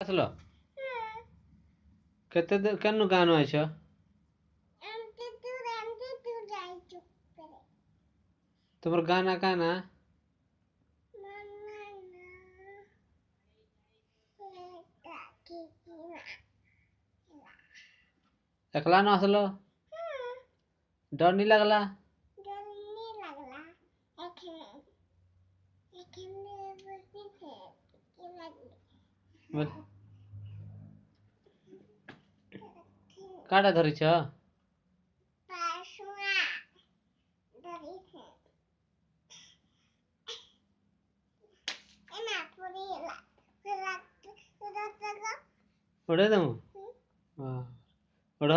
আসলো কেন গান আইছ তোমার গানা কানা একলা না আসলো डर नहीं लगला काटा धरिछ उड़े दम उड़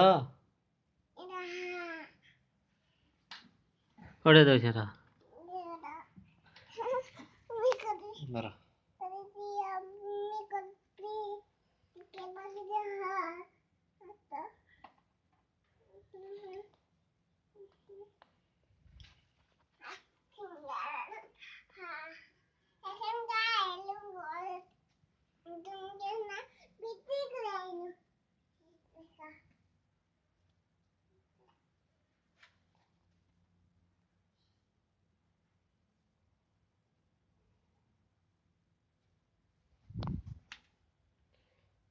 उड़े दो जरा बरा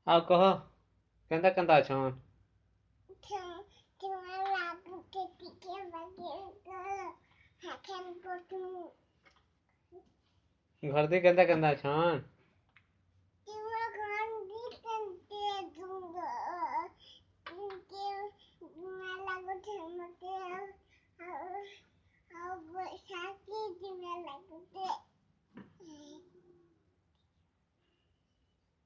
आओ कहो केंदा केंदा छन घर दे केंदा केंदा छन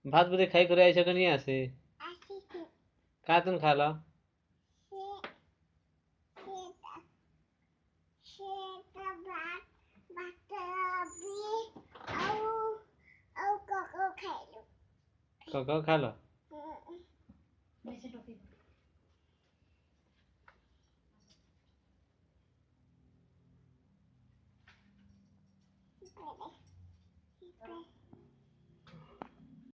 भात बुदे खाई करे आइछ कनी आसे का तुम खा लो कको खा लो